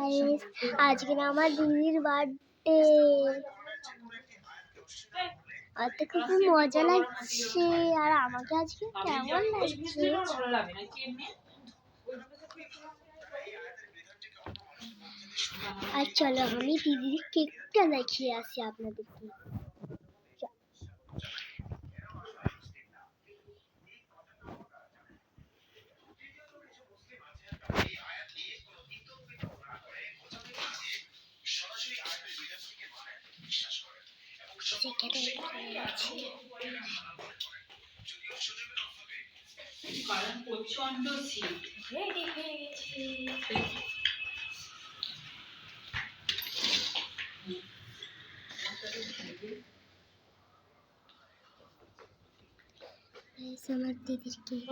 Guys, আজকে না আমার দিদির বার্থডে। আর তো খুব মজা লাগছে। আর আমাকে আজকে কেমন লাগছে? আর চলো আমি দিদির কেকটা দেখিয়ে আসি আপনাদেরকে। প্রচন্ড শীত রেডি হয়ে গেছে। আমার দিদির কেক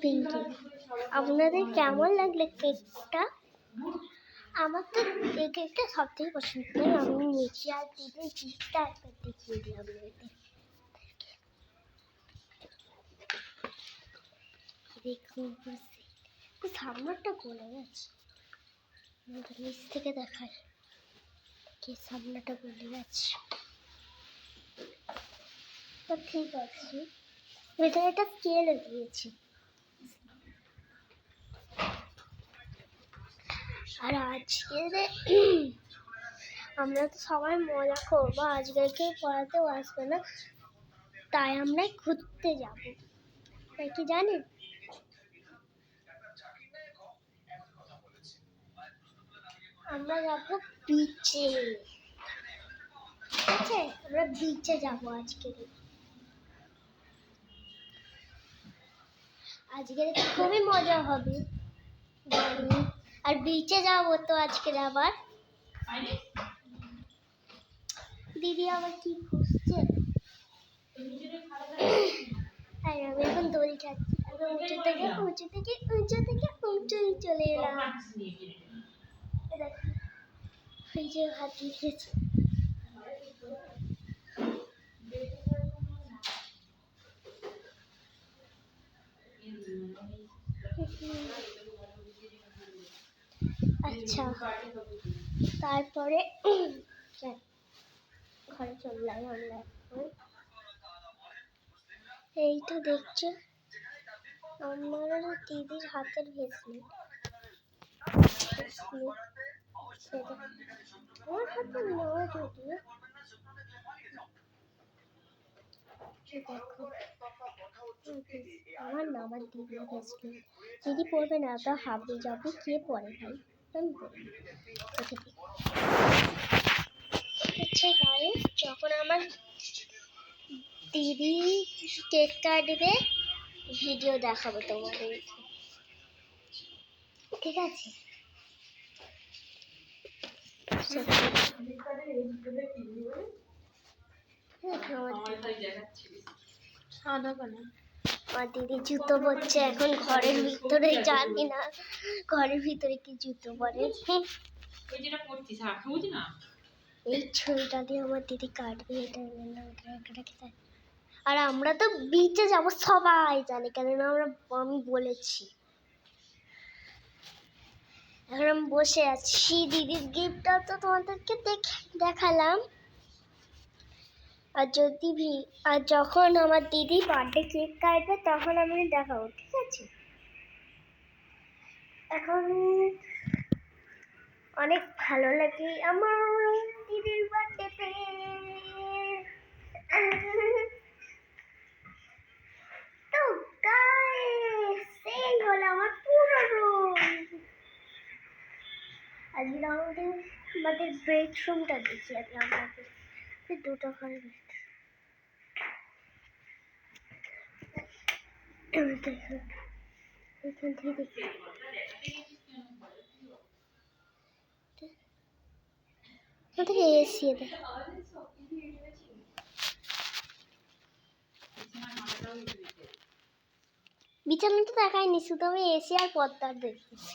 পিঙ্কি। আপনাদের কেমন লাগলো কেকটা? আমার তো এই কেকটা সব থেকে পছন্দ। আমি নিয়েছি আর দিদির কেকটা একবার দেখিয়ে দিই আপনাদের। দেখুন সামনেটা গলে গেছে, নিচ থেকে দেখায় কি সামনেটা গলে গেছে। তো ঠিক আছে, ভেতরে একটা স্কেল দিয়েছি। আর আজকে আমরা তো সবাই মজা করবো, আজকে কেউ পড়াতেও আসবে না, তাই আমরা ঘুরতে যাবো। তাই কি জানেন? আমরা যাবো বিচে। ঠিক আছে, আমরা বিচে যাবো আজকে। আজকে খুবই মজা হবে আর বিচে যাবো তো আজকে আবার। দিদি আবার কি খুঁজছে? আমি এখন দড়ি খাচ্ছি। আমি উঁচু থেকে চলে এলাম। এই যে হাত দিয়েছে। আচ্ছা, তারপরে ঘরে চললাম আমরা। এই তো দেখছো আমার দিদির হাতের ভেসলেট। আমার হাতে নেওয়া যদিও। দেখো আমার না, আমার দিদির ভেসলেট। দিদি পড়বে না, তা হাবড়ে যাবে কে পড়ে ভাই। আমি বলি আচ্ছা গাইস, যখন আমার দিদি কেক কাটবে ভিডিও দেখাবো তোমাদের, ঠিক আছে? আমার দিদি জুতো পরছে এখন ঘরের ভিতরে, জানি না ঘরের ভিতরে কি জুতো পরে। এই ছবিটা দিয়ে আমার দিদি কাটবে, এটা আর আমরা তো বিচে যাব সবাই জানে, কেননা আমি বলেছি। এখন আমি বসে আছি, দিদির গিফটটা তো তোমাদেরকে দেখালাম। আর যখন আমার দিদি বার্থডে কেক কাটবে তখন আমি দেখাবো, ঠিক আছে? এখন অনেক ভালো লাগে আমার দিদির বার্থডেতে। তো গাইস, সেই হলো আমার পুরো রুম। আজকে আমাদের বেডরুমটা দেখি আগে আমাদের দুটো ঘরে এখান থেকে দেখি। এসি বিছানাটা দেখায়নি, শুধু আমি এসি আর পর্দার দেখতেছি।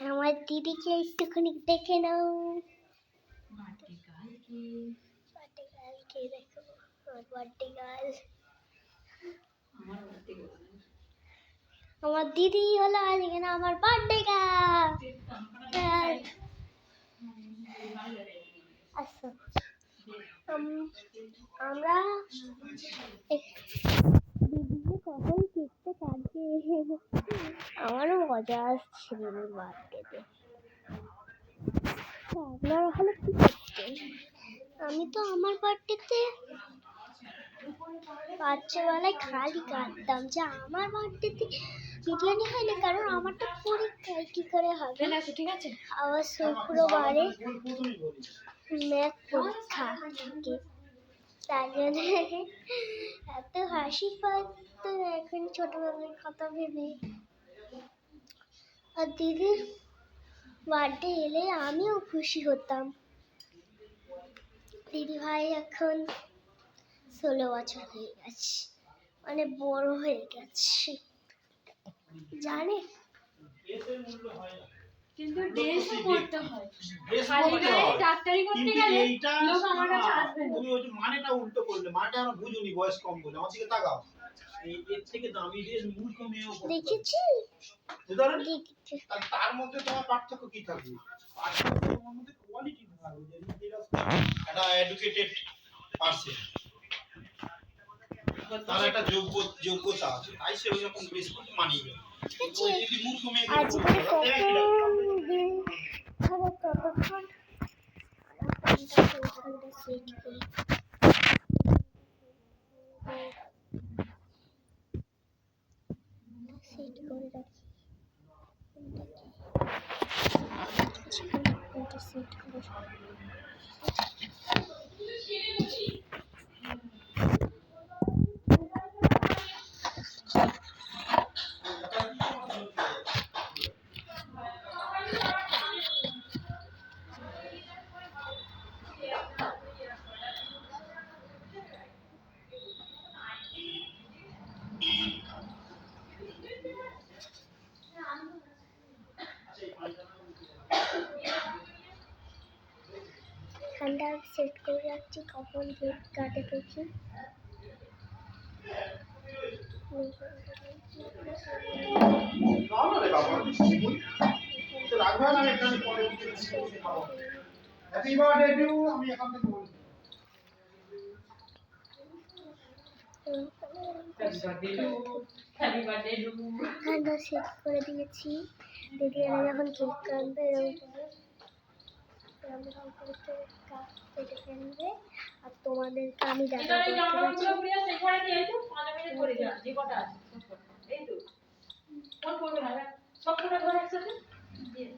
আমার দিদিকে একটুখানি দেখে নাও। বার্থডে গার্লকে দেখো, আমার বার্থডে গার্ল। আমার বাড়িতে গেছে আমার দিদি হলো আজকে না আমার বার্থডে গার্ল। আচ্ছা, আমরা দিদিকে কখন কেকটা কাটবে, আমারও মজা আসছে দিদির বার্থডেতে। আপনারা হলে কি করতেন? আমি তো আমার বার্থডেতে বাচ্চাবেলায় খালি কাঁদতাম যে আমার বার্থডেতে বিরিয়ানি হয় না, কারণ আমারটা পরীক্ষায় কি করে হবে। ঠিক আছে আবার শুক্রবারে ম্যাথ পরীক্ষা থাকে, তাই জন্য এত হাসি পাচ্ছে এখন ছোটবেলার কথা ভেবে। আর দিদির বার্থডে এলে আমিও খুশি হতাম। দিদি ভাই এখন 16 বছর হয়ে গেছে, মানে বড় হয়ে গেছে জানে। কিন্তু ড্রেসও করতে হয়, খালি গায়ে ডাক্তারি করতে গেলে লোক আমার কাছে আসবে না। তুমি ওই যে মানেটা উল্টো করলে, মানেটা আমরা বুঝুনি, বয়স কম বলে। আমার দিকে তাকাও, এর থেকে দামি ড্রেস মূর্খ মেয়েও পরতে পারে। দেখেছি উদাহরণ, দেখেছি। তার মধ্যে তোমার পার্থক্য কি থাকবে? পার্থক্য তোমার মধ্যে কোয়ালিটি থাকবে, যে একটা এডুকেটেড পারসন, তার একটা যোগ্যতা আছে, তাই সে ওই রকম ড্রেস করতে মানিয়ে যাবে। ওই যদি মূর্খ মেয়েকে আজকে পরতে কখন দাও, একই রকম। দিন খাবার ততক্ষণ ফোনটা সেট করি। সেট করে রাখি ফোনটা সেট করে। ঠান্ডা সেট করে রাখছি, কখন কেক কাটে দেখি। হ্যাপি বার্থডে টু, আমি এখান থেকে বলছি। Happy birthday to. ঠান্ডা সেট করে দিয়েছি। দিদি এরা যখন কেক কাটবে এরকম করে কেটে ফেলবে, আর তোমাদেরকে আমি দেখা এখানে করতে জামাগুলো পুড়িয়ে সেখানে দিয়ে তো 5 মিনিট করে যা, যে কটা আছে এই তো ফোন করবে না, সব কটা ধরে একসাথে দিয়ে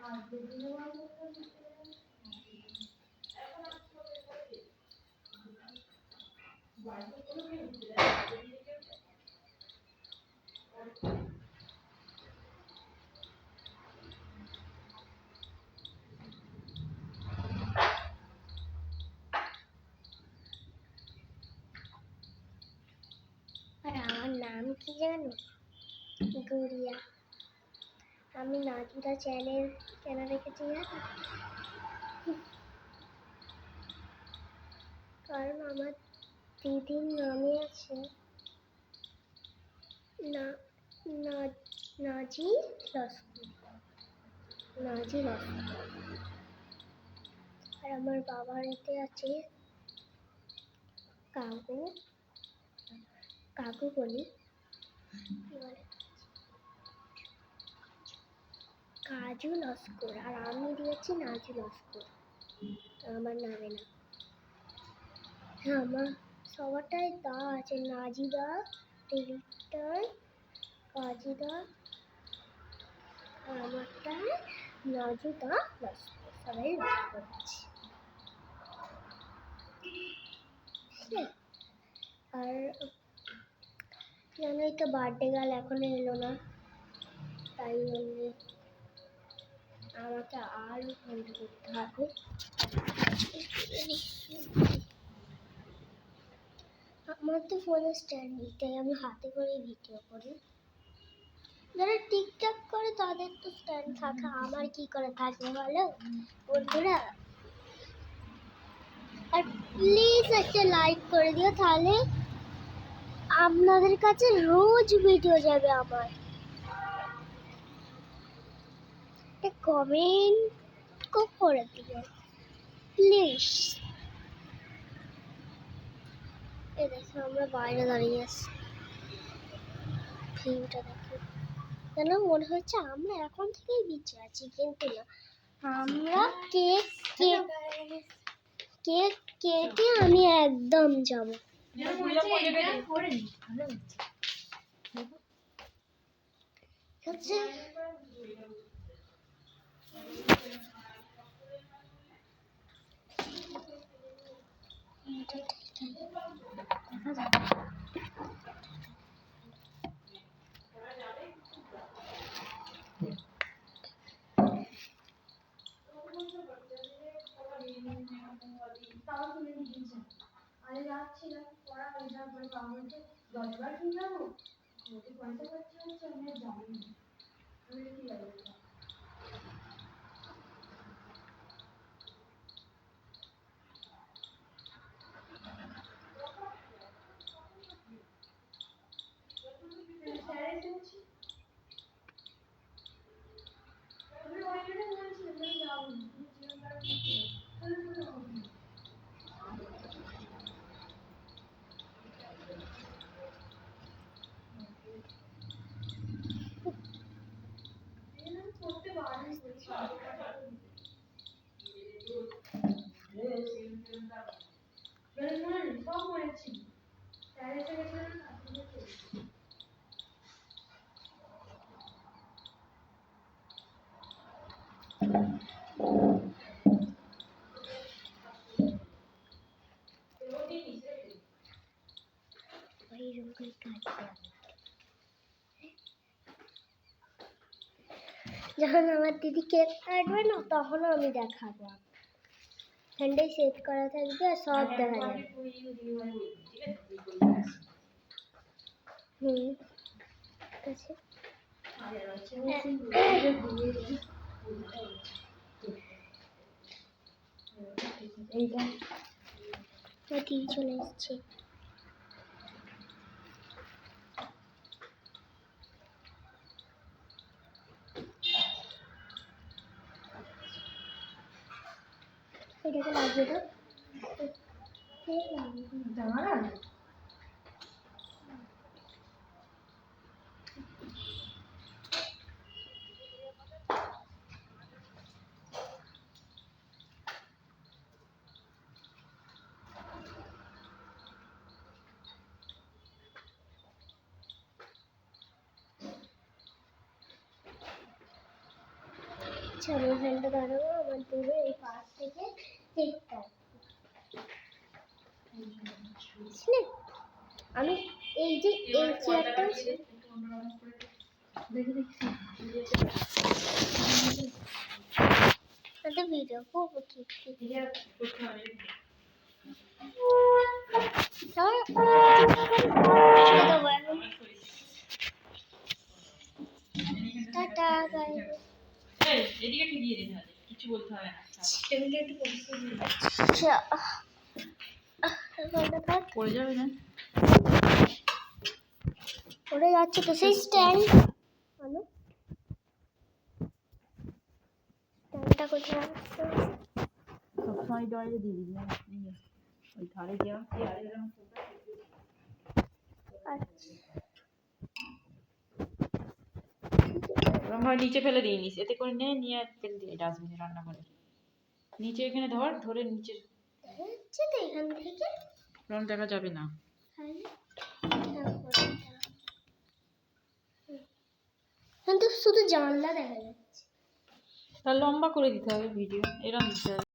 আর আর আমার নাম কি জানো? গুড়িয়া। আমি নাজুদা চ্যানেল কেন রেখেছি জানো? কারণ আমার দিদির নামে আছে না নাজি লস্কর, নাজি লস্কর। আর আমার বাবার এতে আছে কাকু, কাকু বলি, কি বলে, কাজু লস্কর। আর আমি দিয়েছি নাজি লস্কর আমার নামে না। হ্যাঁ, আমার সবারটাই দা আছে, নাজিদা, টেলিটার, কাজিদা, আর আমারটায় নাজুদা লস্কর, সবাই লস্কর আছে। আর জানোই তো বার্থডে গার্ল এখনো এলো না, তাই জন্যে আমাকে আরও ফোনটা করতে হবে। আমার তো ফোনের স্ট্যান্ড নেই, তাই আমি হাতে করে ভিডিও করি। যারা টিকটক করে তাদের তো স্ট্যান্ড থাকে, আমার কি করে থাকবে বলো বন্ধুরা? আর প্লিজ একটা লাইক করে দিও, তাহলে আপনাদের কাছে রোজ ভিডিও যাবে আমার। একটা কমেন্ট করে দিও প্লিজ। এই দেখো আমরা বাইরে দাঁড়িয়ে আছি, ভিউটা দেখো। যেন মনে হচ্ছে আমরা এখন থেকেই বিচে আছি, কিন্তু না, আমরা কেক কেটে আমি একদম যাবো। হচ্ছে যখন আমার দিদি কেক কাটবে না, তখনও আমি দেখাবো। ফ্যানটাই সেট করা থাকবে আর সব দেখা যাবে। ঠিক আছে। এইটা দিদি চলে এসছে। এটাকে লাগিয়ে দাও। চলো ফ্যানটা দাঁড়াবো, আমার দূরে এই পাশ থেকে কেকটা আমি এই যে এই চেয়ারটা একটা ভিডিও করবো কেক টাটা বাই। এদিকে ঠিকিয়ে দিতে হবে, কিছু বলতে হবে না। পড়ে যাবে না, পড়ে যাচ্ছে তো সেই স্ট্যান্ড। হ্যালো, স্ট্যান্ডটা কোথায় আছে? সবসময় ডয়ে দিয়ে দিবি না, ওই ধারে যেমন চেয়ারে যেমন। আচ্ছা, নিচে ফেলে দিয়ে নিস, এতে করে নিয়ে ফেলে দিয়ে ডাস্টবিনে রান্না করে নিচে। এখানে ধরে নিচে হচ্ছে তো এখান থেকে রং দেখা যাবে না। কিন্তু শুধু জানলা দেখা যাচ্ছে। তার লম্বা করে দিতে হবে ভিডিও, এরকম দিতে হবে।